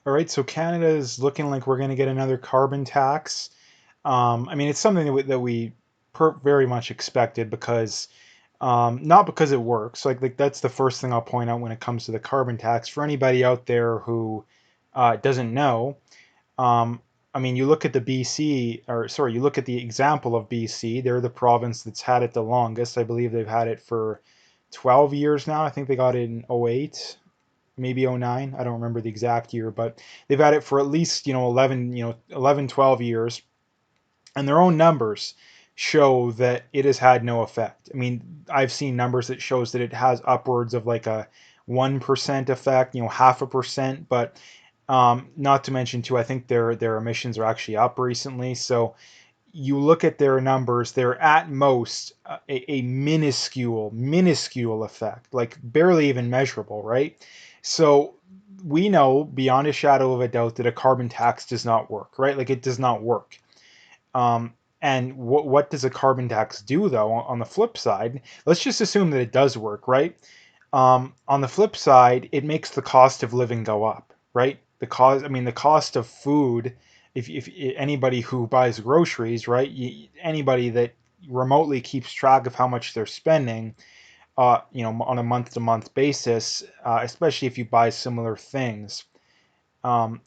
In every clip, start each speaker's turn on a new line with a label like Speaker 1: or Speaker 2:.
Speaker 1: All right, so Canada is looking like we're going to get another carbon tax. I mean, it's something that we very much expected because not because it works. Like that's the first thing I'll point out when it comes to the carbon tax. For anybody out there who doesn't know, um, I mean, you look at the BC, or sorry, you look at the example of BC. They're the province that's had it the longest. I believe they've had it for 12 years now. I think they got it in '08, maybe '09. I don't remember the exact year, but they've had it for at least, 11, 11, 12 years. And their own numbers show that it has had no effect. I mean, I've seen numbers that shows that it has upwards of like a 1% effect, 0.5%, but not to mention too, I think their emissions are actually up recently. So you look at their numbers, they're at most a minuscule effect, like barely even measurable, right? So we know beyond a shadow of a doubt that a carbon tax does not work, right? Like it does not work. And what does a carbon tax do though? On the flip side, let's just assume that it does work, right? On the flip side, it makes the cost of living go up, right? I mean, the cost of food. If anybody who buys groceries, right? Anybody that remotely keeps track of how much they're spending, on a month-to-month basis, especially if you buy similar things, um,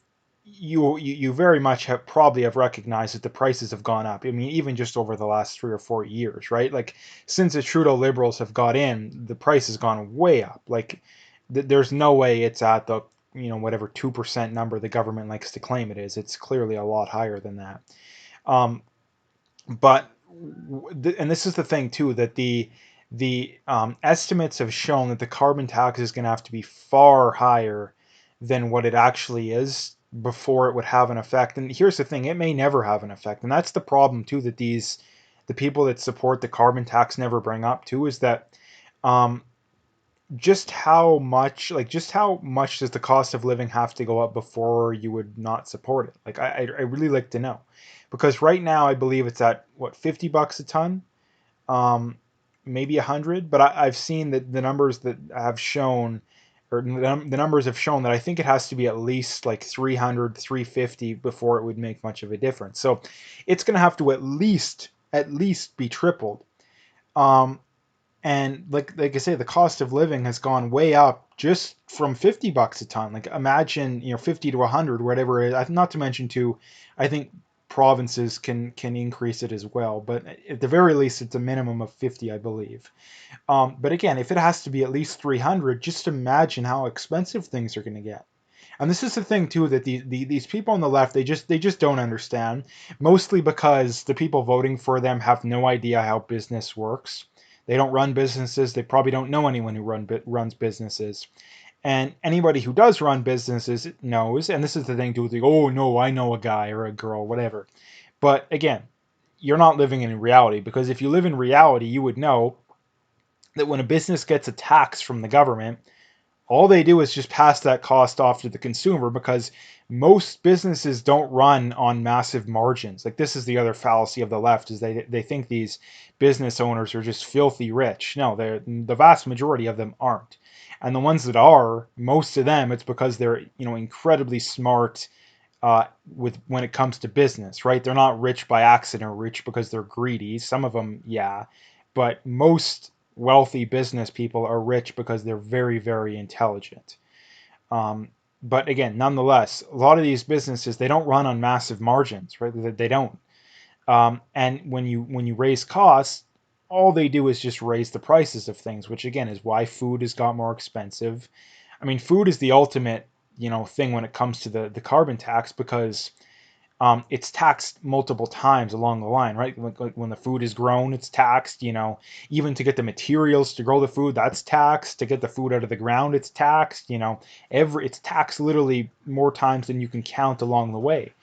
Speaker 1: you very much have probably have recognized that the prices have gone up. I mean, even just over the last 3 or 4 years, right? Like since the Trudeau Liberals have got in, the price has gone way up. Like there's no way it's at the whatever 2% number the government likes to claim it is. It's clearly a lot higher than that. Um, but and this is the thing too, that the estimates have shown that the carbon tax is going to have to be far higher than what it actually is before it would have an effect. And here's the thing, it may never have an effect. And that's the problem too, that the people that support the carbon tax never bring up too, is that um, just how much does the cost of living have to go up before you would not support it? Like I really like to know, because right now I believe it's at what, $50 a ton, um, maybe 100. But I've seen that the numbers that have shown, or the numbers have shown that I think it has to be at least like 300, 350 before it would make much of a difference. So it's going to have to at least be tripled. Um, and like I say, the cost of living has gone way up just from $50 a ton. Like imagine, 50 to 100, whatever it is. Not to mention too, I think provinces can increase it as well, but at the very least, it's a minimum of 50, I believe. But again, if it has to be at least 300, just imagine how expensive things are going to get. And this is the thing too, that these people on the left, they just don't understand. Mostly because the people voting for them have no idea how business works. They don't run businesses. They probably don't know anyone who runs businesses. And anybody who does run businesses knows. And this is the thing too, like, oh no, I know a guy or a girl, whatever. But again, you're not living in reality, because if you live in reality, you would know that when a business gets a tax from the government, all they do is just pass that cost off to the consumer, because most businesses don't run on massive margins. Like this is the other fallacy of the left, is they think these business owners are just filthy rich. No, the vast majority of them aren't. And the ones that are, most of them, it's because they're incredibly smart with when it comes to business, right? They're not rich by accident or rich because they're greedy. Some of them, yeah, but most wealthy business people are rich because they're very, very intelligent. Um, but again, nonetheless, a lot of these businesses, they don't run on massive margins, right? They don't. And when you raise costs, all they do is just raise the prices of things, which again is why food has got more expensive. I mean, food is the ultimate, thing when it comes to the carbon tax, because it's taxed multiple times along the line, right? Like when the food is grown, it's taxed. Even to get the materials to grow the food, that's taxed. To get the food out of the ground, it's taxed. It's taxed literally more times than you can count along the way,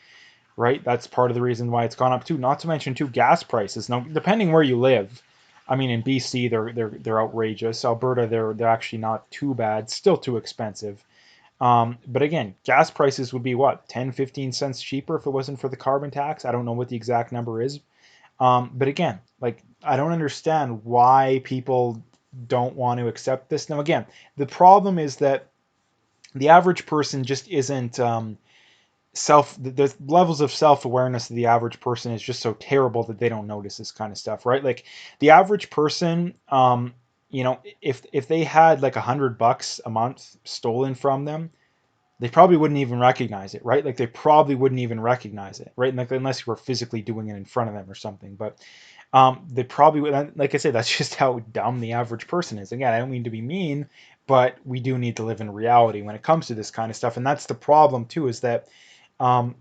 Speaker 1: right? That's part of the reason why it's gone up too. Not to mention too, gas prices. Now, depending where you live, I mean, in BC they're outrageous. Alberta, they're actually not too bad. Still too expensive. But again, gas prices would be what, 10, 15 cents cheaper if it wasn't for the carbon tax. I don't know what the exact number is. But again, like, I don't understand why people don't want to accept this. Now, again, the problem is that the average person just isn't the levels of self-awareness of the average person is just so terrible that they don't notice this kind of stuff, right? Like the average person, if they had like $100 a month stolen from them, they probably wouldn't even recognize it, right? Like they probably wouldn't even recognize it, right? Like unless you were physically doing it in front of them or something. But they probably would. Like I said, that's just how dumb the average person is. Again, I don't mean to be mean, but we do need to live in reality when it comes to this kind of stuff. And that's the problem too, is that um,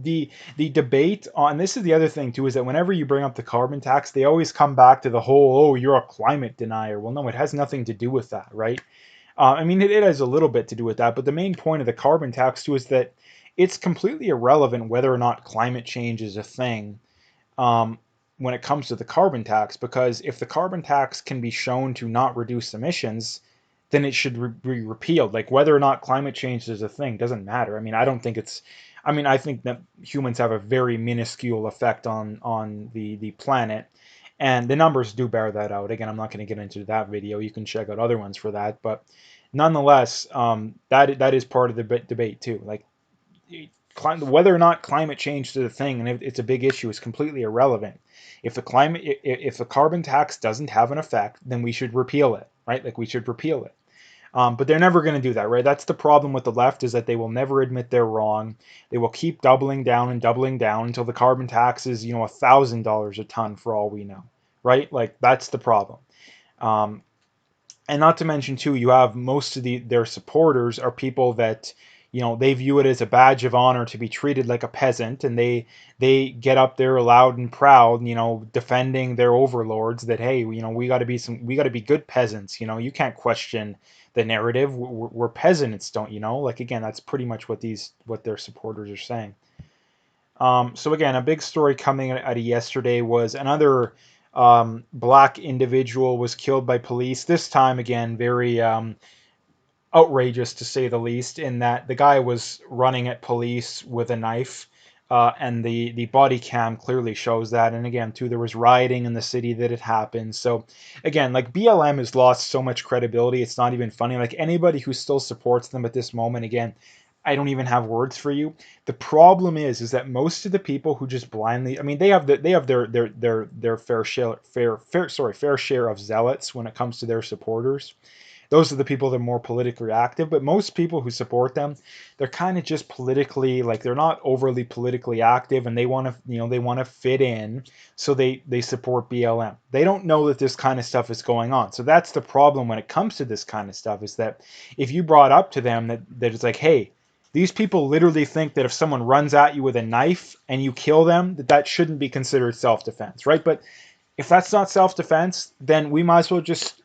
Speaker 1: the debate on this is the other thing too, is that whenever you bring up the carbon tax, they always come back to the whole, oh, you're a climate denier. Well, no, it has nothing to do with that, right? I mean, it has a little bit to do with that, but the main point of the carbon tax too is that it's completely irrelevant whether or not climate change is a thing um, when it comes to the carbon tax, because if the carbon tax can be shown to not reduce emissions, then it should be repealed. Like whether or not climate change is a thing doesn't matter. I mean, I don't think it's. I mean, I think that humans have a very minuscule effect on the planet, and the numbers do bear that out. Again, I'm not going to get into that video. You can check out other ones for that, but nonetheless, that is part of the debate too. Like whether or not climate change is a thing and if it's a big issue is completely irrelevant. If the carbon tax doesn't have an effect, then we should repeal it, right? Like we should repeal it. But they're never going to do that, right? That's the problem with the left, is that they will never admit they're wrong. They will keep doubling down and doubling down until the carbon tax is, $1,000 a ton for all we know, right? Like that's the problem. Um, and not to mention too, you have most of their supporters are people that they view it as a badge of honor to be treated like a peasant, and they get up there loud and proud, defending their overlords, that hey, we got to be good peasants. You can't question the narrative. We're peasants, don't you know? Like again, that's pretty much what their supporters are saying. So again, a big story coming out of yesterday was another black individual was killed by police. This time, again, very outrageous to say the least, in that the guy was running at police with a knife, and the body cam clearly shows that. And again, too, there was rioting in the city that it happened. So again, like BLM has lost so much credibility, it's not even funny. Like anybody who still supports them at this moment, again, I don't even have words for you. The problem is that most of the people who just blindly, I mean, they have their fair share of zealots when it comes to their supporters. Those are the people that are more politically active, but most people who support them, they're kind of just politically, like they're not overly politically active, and they want to, they want to fit in, so they support BLM. They don't know that this kind of stuff is going on. So that's the problem when it comes to this kind of stuff, is that if you brought up to them that it's like, hey, these people literally think that if someone runs at you with a knife and you kill them, that shouldn't be considered self-defense, right? But if that's not self-defense, then we might as well just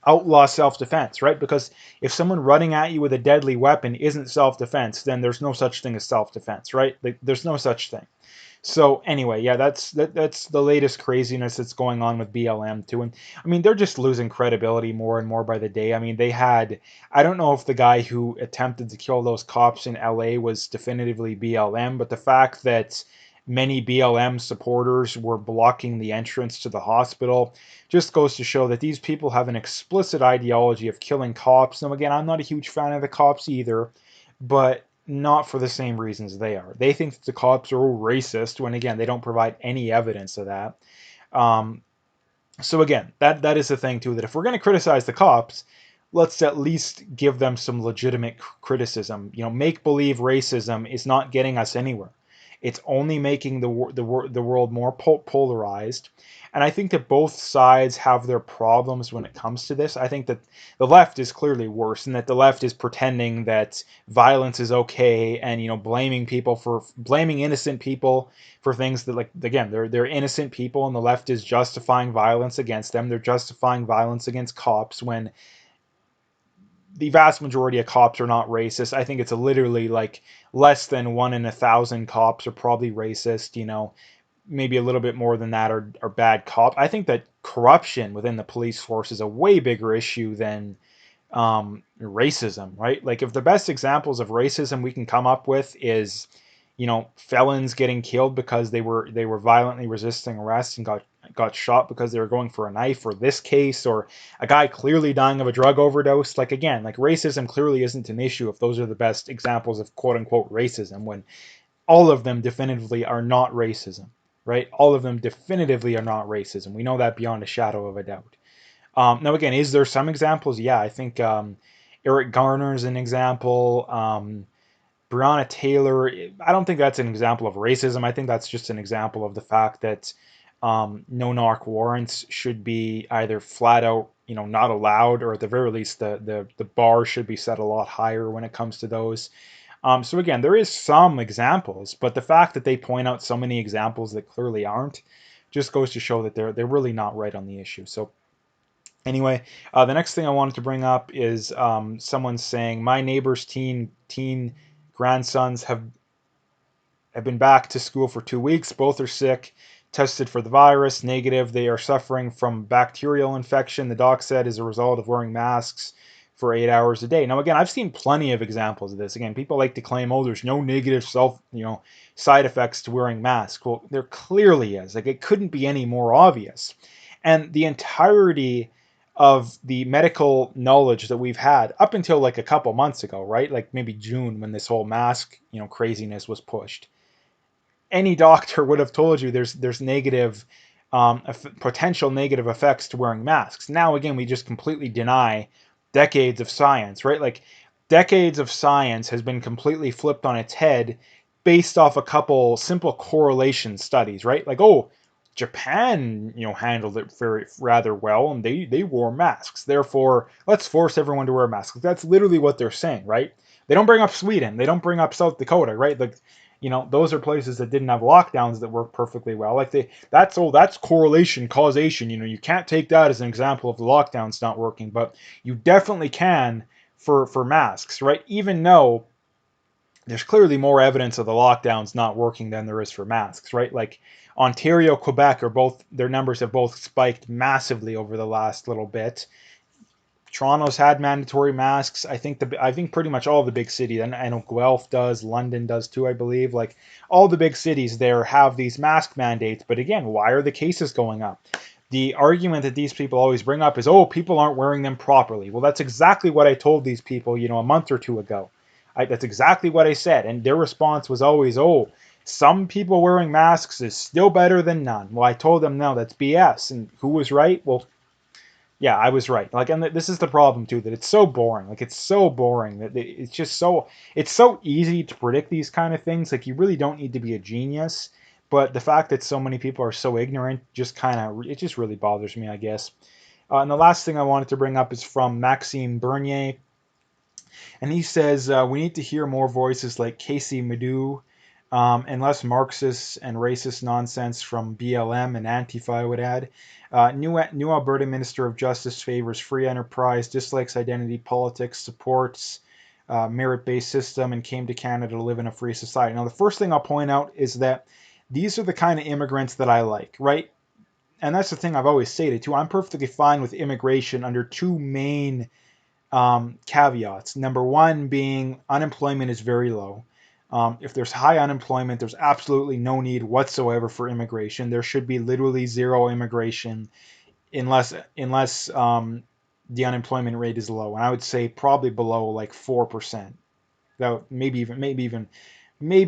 Speaker 1: outlaw self-defense, right? Because if someone running at you with a deadly weapon isn't self-defense, then there's no such thing as self-defense, right? Like, there's no such thing. So anyway, yeah, that's the latest craziness that's going on with BLM too. And I mean, they're just losing credibility more and more by the day. I mean, I don't know if the guy who attempted to kill those cops in LA was definitively BLM, but the fact that many BLM supporters were blocking the entrance to the hospital just goes to show that these people have an explicit ideology of killing cops. Now, again, I'm not a huge fan of the cops either, but not for the same reasons they are. They think that the cops are all racist when, again, they don't provide any evidence of that. Um, so again, that is the thing too, that if we're going to criticize the cops, let's at least give them some legitimate criticism. Make believe racism is not getting us anywhere. It's only making the world more polarized. And I think that both sides have their problems when it comes to this. I think that the left is clearly worse, and that the left is pretending that violence is okay, and blaming innocent people for things that, like, again, they're innocent people, and the left is justifying violence against them. They're justifying violence against cops when the vast majority of cops are not racist. I think it's literally like less than 1 in 1,000 cops are probably racist. Maybe a little bit more than that are bad cops. I think that corruption within the police force is a way bigger issue than racism, right? Like if the best examples of racism we can come up with is, felons getting killed because they were violently resisting arrest and got shot because they were going for a knife, or this case, or a guy clearly dying of a drug overdose. Like, again, like, racism clearly isn't an issue if those are the best examples of quote unquote racism, when all of them definitively are not racism, right? All of them definitively are not racism. We know that beyond a shadow of a doubt. Now, again, is there some examples? Yeah, I think Eric Garner is an example. Breonna Taylor, I don't think that's an example of racism. I think that's just an example of the fact that no-knock warrants should be either flat out, not allowed, or at the very least, the bar should be set a lot higher when it comes to those. So again, there is some examples, but the fact that they point out so many examples that clearly aren't just goes to show that they're really not right on the issue. So anyway, the next thing I wanted to bring up is someone saying my neighbor's teen grandsons have been back to school for 2 weeks. Both are sick, tested for the virus, negative. They are suffering from bacterial infection, the doc said, as a result of wearing masks for 8 hours a day. Now, again, I've seen plenty of examples of this. Again, people like to claim, oh, there's no negative side effects to wearing masks. Well, there clearly is. Like, it couldn't be any more obvious. And the entirety of the medical knowledge that we've had up until like a couple months ago, right? Like maybe June, when this whole mask, craziness was pushed. Any doctor would have told you there's negative, potential negative effects to wearing masks. Now, again, we just completely deny decades of science, right? Like, decades of science has been completely flipped on its head based off a couple simple correlation studies, right? Like, oh, Japan, handled it very rather well, and they wore masks. Therefore, let's force everyone to wear masks. That's literally what they're saying, right? They don't bring up Sweden. They don't bring up South Dakota, right? Like, those are places that didn't have lockdowns that work perfectly well. Like, that's correlation, causation. You can't take that as an example of the lockdowns not working, but you definitely can for masks, right? Even though there's clearly more evidence of the lockdowns not working than there is for masks, right? Like, Ontario, Quebec are both, their numbers have both spiked massively over the last little bit. Toronto's had mandatory masks. I think pretty much all the big cities, and I know Guelph does, London does too, I believe. Like, all the big cities there have these mask mandates. But again, why are the cases going up? The argument that these people always bring up is, oh, people aren't wearing them properly. Well, that's exactly what I told these people, a month or two ago. That's exactly what I said, and their response was always, oh, some people wearing masks is still better than none. Well, I told them, no, that's BS. And who was right? Well, yeah, I was right. Like, and this is the problem too, that it's so boring. Like, it's so boring that it's so easy to predict these kind of things. Like, you really don't need to be a genius. But the fact that so many people are so ignorant it just really bothers me, I guess. And the last thing I wanted to bring up is from Maxime Bernier, and he says we need to hear more voices like Casey Madu, and less Marxist and racist nonsense from BLM and Antifa, I would add. New Alberta Minister of Justice favors free enterprise, dislikes identity politics, supports merit-based system, and came to Canada to live in a free society. Now, the first thing I'll point out is that these are the kind of immigrants that I like, right? And that's the thing I've always stated too. I'm perfectly fine with immigration under two main caveats. Number one being unemployment is very low. If there's high unemployment, there's absolutely no need whatsoever for immigration. There should be literally zero immigration unless the unemployment rate is low, and I would say probably below like 4%. Though maybe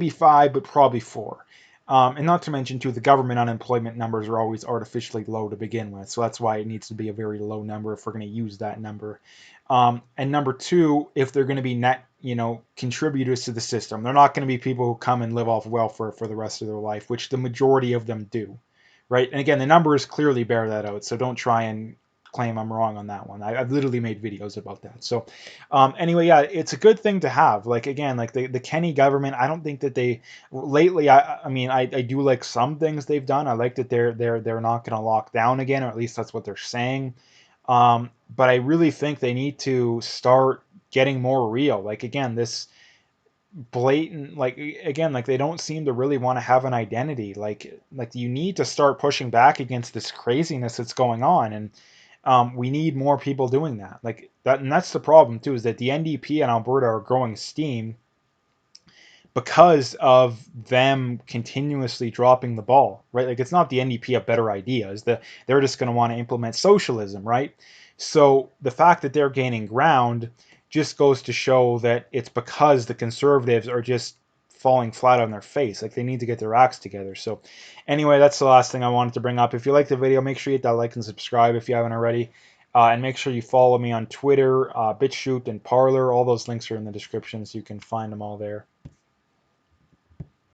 Speaker 1: 5, but probably 4. And not to mention too, the government unemployment numbers are always artificially low to begin with, so that's why it needs to be a very low number if we're going to use that number. And number two, if they're going to be net, contributors to the system, they're not going to be people who come and live off welfare for the rest of their life, which the majority of them do, right? And again, the numbers clearly bear that out, so don't try and claim I'm wrong on that one. I've literally made videos about that. So anyway, yeah, it's a good thing to have. Like, again, like the Kenney government, I don't think that they lately. I mean, I do like some things they've done. I like that they're not going to lock down again, or at least that's what they're saying. But I really think they need to start getting more real. Like, again, this blatant, like, again, like, they don't seem to really want to have an identity. Like you need to start pushing back against this craziness that's going on, and we need more people doing that. Like that, and that's the problem too, is that the NDP and Alberta are growing steam, because of them continuously dropping the ball, right? Like it's not the NDP have better ideas. They're just going to want to implement socialism, right? So the fact that they're gaining ground just goes to show that it's because the conservatives are just falling flat on their face. Like they need to get their acts together. So anyway, that's the last thing I wanted to bring up. If you like the video, make sure you hit that like and subscribe if you haven't already. And make sure you follow me on Twitter, BitChute, and Parler. All those links are in the description, so you can find them all there.